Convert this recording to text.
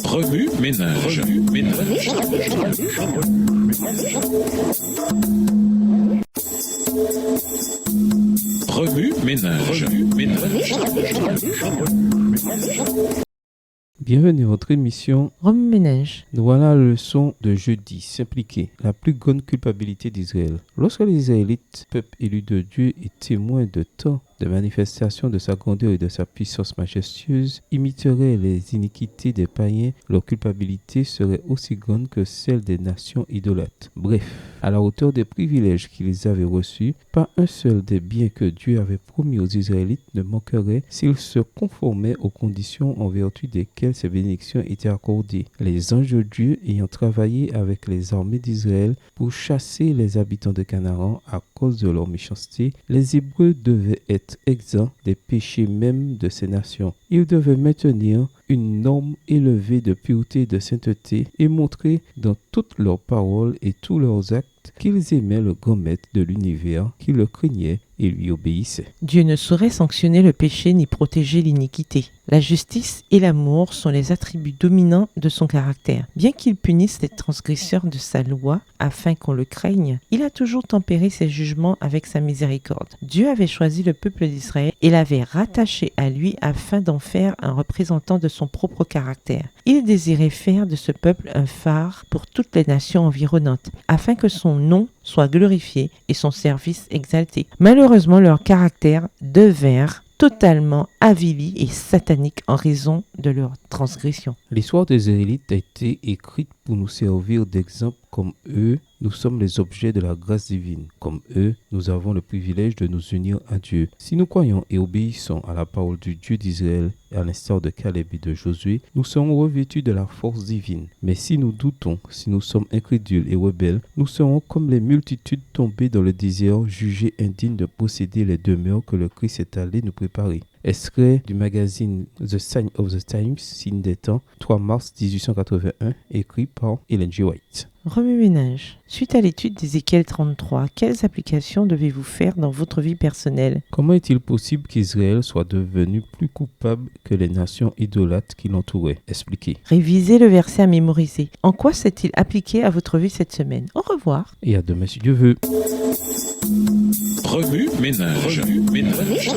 Remue ménage. Remue ménage. Bienvenue à votre émission Remue ménage. Nous voilà à la leçon de jeudi, s'impliquer, la plus grande culpabilité d'Israël. Lorsque les Israélites, peuple élu de Dieu et témoins de tant de manifestations de sa grandeur et de sa puissance majestueuse, imiteraient les iniquités des païens, leur culpabilité serait aussi grande que celle des nations idolâtres. Bref, à la hauteur des privilèges qu'ils avaient reçus, pas un seul des biens que Dieu avait promis aux Israélites ne manquerait s'ils se conformaient aux conditions en vertu desquelles ces bénédictions étaient accordées. Les anges de Dieu ayant travaillé avec les armées d'Israël pour chasser les habitants de Canaan à cause de leur méchanceté, les Hébreux devaient être exempts des péchés même de ces nations. Ils devaient maintenir une norme élevée de pureté et de sainteté et montrer dans toutes leurs paroles et tous leurs actes qu'ils aimaient le grand maître de l'univers, qu'ils le craignaient et lui obéissaient. Dieu ne saurait sanctionner le péché ni protéger l'iniquité. La justice et l'amour sont les attributs dominants de son caractère. Bien qu'il punisse les transgresseurs de sa loi afin qu'on le craigne, il a toujours tempéré ses jugements avec sa miséricorde. Dieu avait choisi le peuple d'Israël et l'avait rattaché à lui afin d'en faire un représentant de son propre caractère. Il désirait faire de ce peuple un phare pour toutes les nations environnantes, afin que son nom soit glorifié et son service exalté. Malheureusement, leur caractère devinrent totalement avili et satanique en raison de leur transgression. L'histoire des Israélites a été écrite pour nous servir d'exemple. Comme eux, nous sommes les objets de la grâce divine. Comme eux, nous avons le privilège de nous unir à Dieu. Si nous croyons et obéissons à la parole du Dieu d'Israël, à l'instar de Caleb et de Josué, nous serons revêtus de la force divine. Mais si nous doutons, si nous sommes incrédules et rebelles, nous serons comme les multitudes tombées dans le désert, jugées indignes de posséder les demeures que le Christ est allé nous préparer. Extrait du magazine The Sign of the Times, signe des temps, 3 mars 1881, écrit par Ellen G. White. Remue ménage. Suite à l'étude d'Ézéchiel 33, quelles applications devez-vous faire dans votre vie personnelle? Comment est-il possible qu'Israël soit devenu plus coupable que les nations idolâtres qui l'entouraient? Expliquez. Révisez le verset à mémoriser. En quoi s'est-il appliqué à votre vie cette semaine? Au revoir. Et à demain si Dieu veut. Remue ménage. Remue ménage.